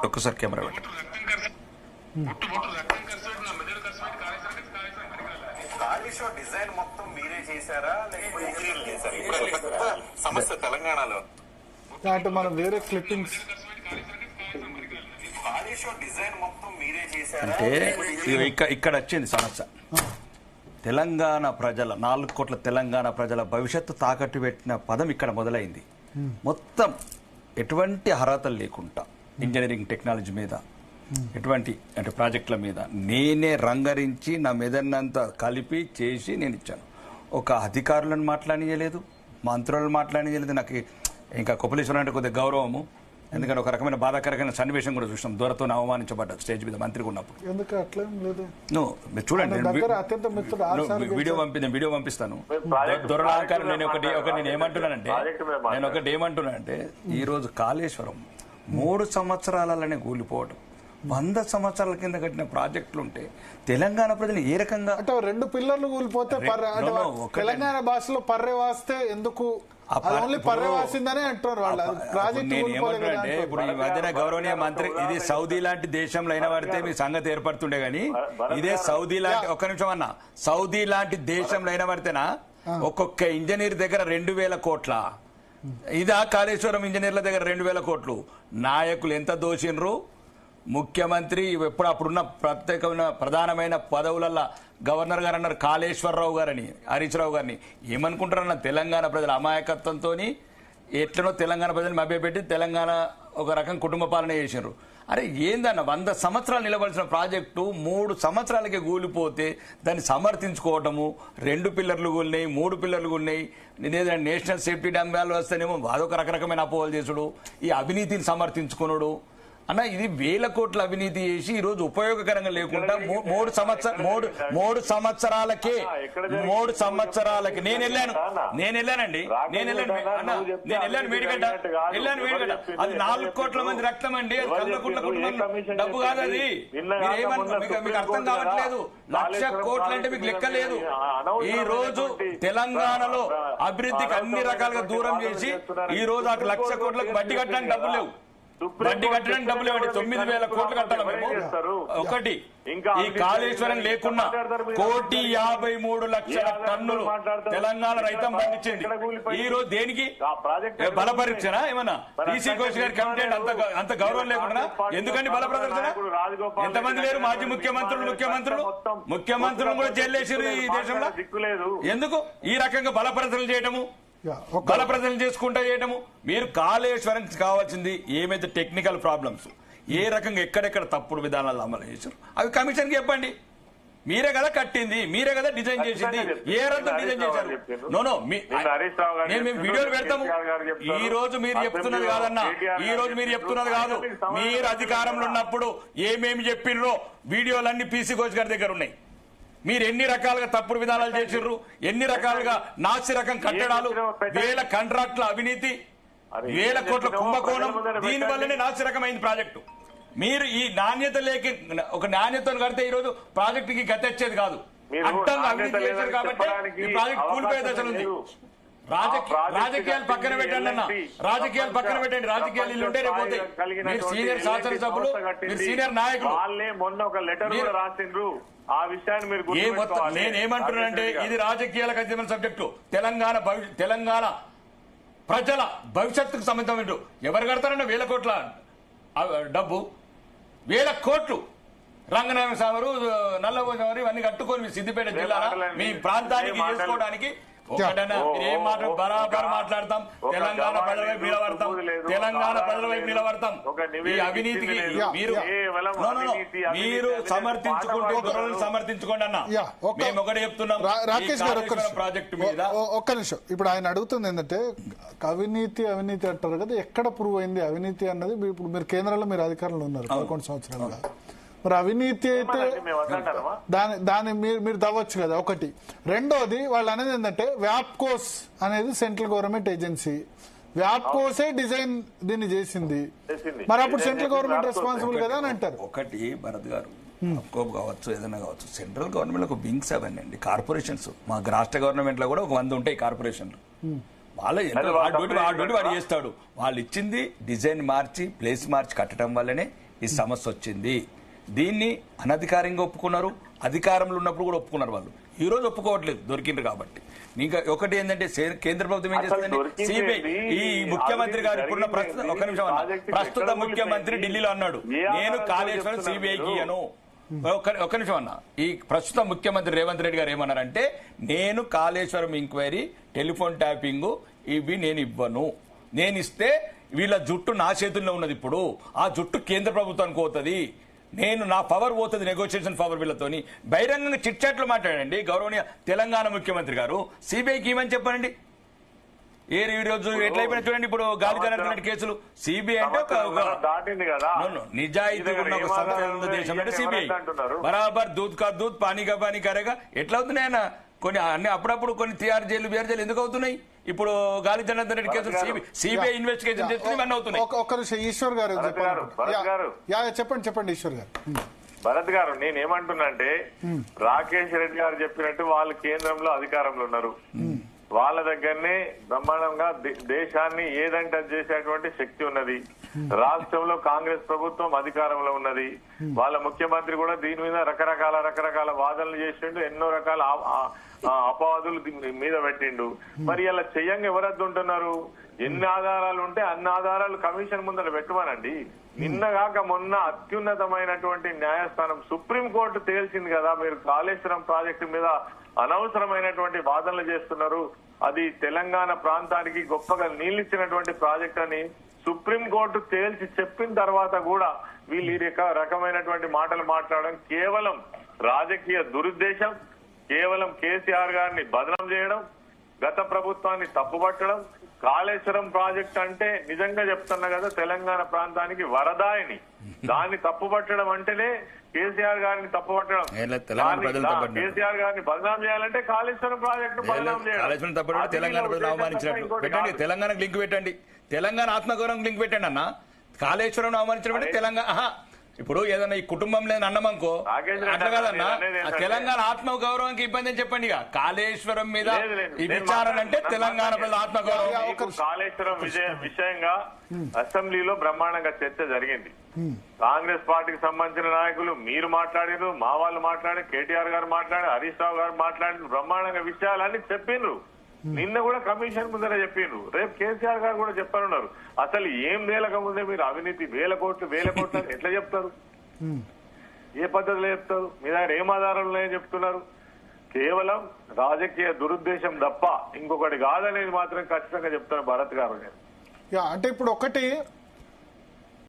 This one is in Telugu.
ఒక్కసారి కెమెరా పెట్టండి. కాళేశ్వరం డిజైన్ మొత్తం మీరే చేశారా లేకపోతే సమస్య తెలంగాణలో అంటే మనం వేరే క్లిప్పింగ్స్ కాళేశ్వరం డిజైన్ మొత్తం మీరే చేశారా అంటే ఇక్కడ వచ్చింది సమస్య. తెలంగాణ ప్రజల 4 కోట్ల తెలంగాణ ప్రజల భవిష్యత్తు తాకట్టు పెట్టిన పదం ఇక్కడ మొదలైంది. మొత్తం ఎటువంటి అర్హతలు లేకుండా ఇంజనీరింగ్ టెక్నాలజీ మీద ఎటువంటి అంటే ప్రాజెక్టుల మీద నేనే రంగరించి నా మెదన్నంతా కలిపి చేసి నేను ఇచ్చాను. ఒక అధికారులను మాట్లాడలేదు, మంత్రులను మాట్లాడలేదు. నాకు ఇంకా కొప్పలేశ్వరం అంటే కొద్దిగా గౌరవము, ఎందుకంటే ఒక రకమైన బాధాకరమైన సన్నివేశం కూడా చూసాం. దూరతో అవమానించబడ్డారు స్టేజ్ మీద మంత్రిగా ఉన్నప్పుడు. ఎందుకు అట్లేం లేదు, చూడండి వీడియో పంపిస్తాను. దురహంకారం నేను ఏమంటున్నానంటే ఈ రోజు కాళేశ్వరం 3 సంవత్సరాలనే కూలిపోవడం, 100 సంవత్సరాల కింద కట్టిన ప్రాజెక్టులు ఉంటే తెలంగాణ ప్రజలు ఏ రకంగా అంటే 2 పిల్లర్లు కూలిపోతే తెలంగాణ భాషలో పర్రె వాస్తే ఎందుకు పర్రె వాసిందనే అంటారు వాళ్ళు. నేను ఏమంటున్నానంటే ఇప్పుడు ఈ మధ్యన గౌరవనీయ మంత్రి ఇది సౌదీ లాంటి దేశంలో అయినా పడితే మీ సంగతి ఏర్పడుతుండే గానీ ఇదే సౌదీ లాంటి ఒక్క నిమిషం అన్న సౌదీ లాంటి దేశంలో అయినా పడితేనా ఒక్కొక్క ఇంజనీర్ దగ్గర 2000 కోట్ల ఇదా కాళేశ్వరం ఇంజనీర్ల దగ్గర 2000 కోట్లు. నాయకులు ఎంత దోషినరు, ముఖ్యమంత్రి ఎప్పుడు అప్పుడున్న ప్రత్యేకమైన ప్రధానమైన పదవులలో గవర్నర్ గారు అన్నారు కాళేశ్వరరావు గారని, హరీష్ రావు గారిని. ఏమనుకుంటారన్న తెలంగాణ ప్రజల అమాయకత్వంతో ఎట్లనో తెలంగాణ ప్రజలను మభ్యపెట్టి తెలంగాణ ఒక రకం కుటుంబ పాలన చేసినారు. అరే ఏందన్న 100 సంవత్సరాలు నిలబడిన ప్రాజెక్టు 3 సంవత్సరాలకే కూలిపోతే దాన్ని సమర్థించుకోవటము, 2 పిల్లర్లు కూలినాయి, 3 పిల్లర్లు కూలినాయి, నేషనల్ సేఫ్టీ డ్యామ్ వ్యాలు వస్తేనేమో అదొక రకరకమైన అపోహలు చేసుడు, ఈ అవినీతిని సమర్థించుకున్నాడు అన్న. ఇది 1000 కోట్ల అవినీతి చేసి ఈ రోజు ఉపయోగకరంగా లేకుండా 3 సంవత్సరాలకే నేను వెళ్ళానండి వేడిగడ్డ అది 4 కోట్ల మంది రక్తం అండి, అది 100 కోట్ల కుటుంబం డబ్బు కాదు. అది మీకు అర్థం కావట్లేదు. 1,00,000 కోట్లు అంటే మీకు లెక్క లేదు. ఈ రోజు తెలంగాణలో అభివృద్ధికి అన్ని రకాలుగా దూరం చేసి ఈ రోజు ఆ 1,00,000 కోట్లకు వడ్డీ కట్టడానికి డబ్బులు లేవు. వడ్డీ కట్టడానికి డబ్బులు ఇవ్వండి, 9,000 కోట్లు కట్టాలి మేము. ఒకటి ఈ కాళేశ్వరం లేకున్నా 1,53,00,000 టన్నులు తెలంగాణ రైతం పండించింది. ఈ రోజు దేనికి బల పరీక్షణ ఏమన్నా టీసీ కోచ్ గారి కమిటీ అంత గౌరవం లేకుండా ఎందుకండి బల ప్రదర్శన? ఎంతమంది లేరు మాజీ ముఖ్యమంత్రులు కూడా జైలేసారు ఈ దేశంలో. ఎందుకు ఈ రకంగా బల ప్రదర్శనలు చేయటము, బల ప్రదర్శన చేసుకుంటా చేయటము? మీరు కాళేశ్వరం కావాల్సింది ఏమైతే టెక్నికల్ ప్రాబ్లమ్స్ ఏ రకంగా ఎక్కడెక్కడ తప్పుడు విధానాలు అమలు చేశారు అవి కమిషన్ కి చెప్పండి. మీరే కదా కట్టింది, మీరే కదా డిజైన్ చేసింది, ఏ రకంగా డిజైన్ చేశారు? మేము వీడియోలు పెడతాము. ఈ రోజు మీరు చెప్తున్నది కాదన్నా, ఈ రోజు మీరు చెప్తున్నది కాదు. మీరు అధికారంలో ఉన్నప్పుడు ఏమేమి చెప్పిర్రో వీడియోలన్నీ పీసీ కోచ్ గారి దగ్గర ఉన్నాయి. మీరు ఎన్ని రకాలుగా తప్పుడు విధానాలు చేసిర్రు, ఎన్ని రకాలుగా నాసి రకం కట్టడాలు, 1000 కాంట్రాక్టుల అవినీతి, 1000 కోట్ల కుంభకోణం, దీని వల్లనే నాసి రకమైంది ప్రాజెక్టు. మీరు ఈ నాణ్యత లేక ఒక నాణ్యతను కడితే ఈ రోజు ప్రాజెక్టుకి గతెచ్చేది కాదు. అడ్డంగా అవినీతి చేశారు కాబట్టి ఈ ప్రాజెక్ట్ కూలిపోయే దశలు ఉంది. రాజకీయాలు పక్కన పెట్టండి అన్న, రాజకీయాలు పక్కన పెట్టండి. రాజకీయాలు ఇల్లు ఉంటే రేపు పోతాయి. మీరు సీనియర్ శాసనసభ్యులు, మీరు సీనియర్ నాయకులు. మొన్న ఒక లెటర్ రాసిండ్రు, ఆ విషయాన్ని మీరు నేనేమంటున్నానంటే ఇది రాజకీయాలకు అతీతమైన సబ్జెక్టు. తెలంగాణ ప్రజల భవిష్యత్తుకు సంబంధించిన ఎవరు కడతారన్న 1000 కోట్ల డబ్బు, 1000 కోట్లు రంగనాయక సాగరు, నల్లగోదావరి ఇవన్నీ కట్టుకొని మీ సిద్దిపేట జిల్లాలో మీ ప్రాంతానికి చేసుకోవడానికి ఏం మాట బరాబర్ మాట్లాడతాం. తెలంగాణ ప్రజల వైపు నిలబడతాం, తెలంగాణ ప్రజల వైపు నిలబడతాం. ఈ అవినీతికి మీరు సమర్థించుకోండి అన్న. మేము ఒకటి చెప్తున్నాం, రాకేష్ గారు ప్రాజెక్టు మీద ఒక్క నిమిషం. ఇప్పుడు ఆయన అడుగుతుంది ఏంటంటే అవినీతి అంటారు కదా, ఎక్కడ ప్రూవ్ అయింది అవినీతి అన్నది? ఇప్పుడు మీరు కేంద్రంలో మీరు అధికారంలో ఉన్నారు 11 సంవత్సరాలుగా. మరి అవినీతి అయితే దాన్ని మీరు తవ్వచ్చు కదా, ఒకటి. రెండోది వాళ్ళు అనేది ఏంటంటే వ్యాప్కోస్ అనేది సెంట్రల్ గవర్నమెంట్ ఏజెన్సీ, వ్యాప్కోసే డిజైన్ దీన్ని చేసింది. మరి అప్పుడు సెంట్రల్ గవర్నమెంట్ రెస్పాన్సిబుల్ కదా అని అంటారు. ఒకటి భరత్ గారు కావచ్చు, ఏదైనా కావచ్చు, సెంట్రల్ గవర్నమెంట్ ఒక వింగ్స్ అవన్నీ అండి, కార్పొరేషన్స్. మా రాష్ట్ర గవర్నమెంట్ లో కూడా ఒక 100 ఉంటాయి కార్పొరేషన్లు. వాడు చేస్తాడు. వాళ్ళు ఇచ్చింది డిజైన్ మార్చి ప్లేస్ మార్చి కట్టడం వల్లనే ఈ సమస్య వచ్చింది. దీన్ని అనధికారంగా ఒప్పుకున్నారు, అధికారంలో ఉన్నప్పుడు కూడా ఒప్పుకున్నారు. వాళ్ళు ఈ రోజు ఒప్పుకోవట్లేదు, దొరికిండ్రు కాబట్టి. ఇంకా ఒకటి ఏంటంటే కేంద్ర ప్రభుత్వం ఏం చేస్తుందంటే సిబిఐ ఈ ముఖ్యమంత్రి గారు ఇప్పుడున్న ప్రస్తుత ముఖ్యమంత్రి ఢిల్లీలో అన్నాడు, నేను కాళేశ్వరం సిబిఐకి ఇయ్యను. ఒక్క నిమిషం అన్న. ఈ ప్రస్తుత ముఖ్యమంత్రి రేవంత్ రెడ్డి గారు ఏమన్నారంటే, నేను కాళేశ్వరం ఎంక్వైరీ, టెలిఫోన్ ట్యాపింగ్ ఇవి నేను ఇవ్వను. నేను ఇస్తే వీళ్ళ జుట్టు నా చేతుల్లో ఉన్నది. ఇప్పుడు ఆ జుట్టు కేంద్ర ప్రభుత్వానికి పోతుంది. నేను నా పవర్ పోతుంది, నెగోషియేషన్ పవర్ వీళ్ళతోని. బహిరంగంగా చిట్ చాట్లు మాట్లాడండి గౌరవనీయ తెలంగాణ ముఖ్యమంత్రి గారు. సిబిఐకి ఇవ్వని చెప్పండి. ఏ రోజు ఎట్లయిపోయినా చూడండి. ఇప్పుడు గాలి జనార్దన్ కేసులు సిబిఐ అంటే నిజాయితీ ఉన్న ఒక సంస్థ దేశం అంటే సిబిఐ. బరాబర్ దూద్ కా దూద్ పానీ కా పానీ కరేగా. ఎట్లా అవుతున్నాయి అన్న కొన్ని అన్ని అప్పుడప్పుడు కొన్ని తిహార్ జైలు బిహార్ జైలు ఎందుకు అవుతున్నాయి? ఇప్పుడు గాలి జనార్దన్ రెడ్డి కేసులు సిబిఐ ఇన్వెస్టిగేషన్ చేస్తుంది, ఇవన్నీ అవుతున్నాయి. ఒక్క నిమిషం ఈశ్వర్ గారు చెప్పండి ఈశ్వర్ గారు. భరత్ గారు, నేనేమంటున్నాంటే రాకేష్ రెడ్డి గారు చెప్పినట్టు వాళ్ళు కేంద్రంలో అధికారంలో ఉన్నారు. వాళ్ళ దగ్గరనే బ్రహ్మాండంగా దేశాన్ని ఏదంటే చేసేటువంటి శక్తి ఉన్నది. రాష్ట్రంలో కాంగ్రెస్ ప్రభుత్వం అధికారంలో ఉన్నది. వాళ్ళ ముఖ్యమంత్రి కూడా దీని మీద రకరకాల వాదనలు చేసిండు, ఎన్నో రకాల అపవాదులు మీద పెట్టిండు. మరి ఇలా చెయ్యంగా ఎవరద్దు ఉంటున్నారు? ఎన్ని ఆధారాలు ఉంటే అన్ని ఆధారాలు కమిషన్ ముందర పెట్టమనండి. నిన్నగాక మొన్న అత్యున్నతమైనటువంటి న్యాయస్థానం సుప్రీంకోర్టు తేల్చింది కదా, మీరు కాళేశ్వరం ప్రాజెక్టు మీద అనవసరమైనటువంటి వాదనలు చేస్తున్నారు, అది తెలంగాణ ప్రాంతానికి గొప్పగా నీళ్ళిచ్చినటువంటి ప్రాజెక్ట్ అని సుప్రీంకోర్టు తేల్చి చెప్పిన తర్వాత కూడా వీళ్ళు ఈ రకమైనటువంటి మాటలు మాట్లాడడం కేవలం రాజకీయ దురుద్దేశం, కేవలం కేసీఆర్ గారిని బదనం చేయడం, గత ప్రభుత్వాన్ని తప్పుపట్టడం. కాళేశ్వరం ప్రాజెక్ట్ అంటే నిజంగా చెప్తున్నా కదా తెలంగాణ ప్రాంతానికి వరదాయని, దాన్ని తప్పుపట్టడం అంటేనే కేసీఆర్ గారిని తప్పుపట్టడం. కేసీఆర్ గారిని బదనాం చేయాలంటే కాళేశ్వరం ప్రాజెక్టు బదనాం చేయాలి. తెలంగాణ ప్రజలు అవమానించినట్టు పెట్టండి, తెలంగాణకు లింక్ పెట్టండి, తెలంగాణ ఆత్మగౌరవం లింక్ పెట్టండి అన్న. కాళేశ్వరం అవమానించడం తెలంగాణ. ఇప్పుడు ఏదన్నా ఈ కుటుంబం లేని అన్నమనుకో అట్లా కాదన్నా, తెలంగాణ ఆత్మగౌరవానికి ఇబ్బంది అని చెప్పండి. కాళేశ్వరం మీద ఈ విచారణ అంటే తెలంగాణ ప్రజల ఆత్మగౌరవం. కాళేశ్వరం విషయంగా అసెంబ్లీలో బ్రహ్మాండంగా చర్చ జరిగింది. కాంగ్రెస్ పార్టీకి సంబంధించిన నాయకులు మీరు మాట్లాడారు, మా వాళ్ళు మాట్లాడారు, కేటీఆర్ గారు మాట్లాడారు, హరీష్ రావు గారు మాట్లాడారు, బ్రహ్మాండంగా విషయాలన్నీ చెప్పిండ్రు. నిన్న కూడా కమిషన్ ముందర చెప్పిండ్రు, రేపు కేసీఆర్ గారు కూడా చెప్పనున్నారు. అసలు ఏం వేలక ముందే మీరు అవినీతి వేల కోట్లు ఎట్లా చెప్తారు? ఏ పద్ధతిలో చెప్తారు? మీ దగ్గర ఏం ఆధారాలు చెప్తున్నారు? కేవలం రాజకీయ దురుద్దేశం తప్ప ఇంకొకటి కాదనేది మాత్రం ఖచ్చితంగా చెప్తారు భరత్ గారు. అంటే ఇప్పుడు ఒకటి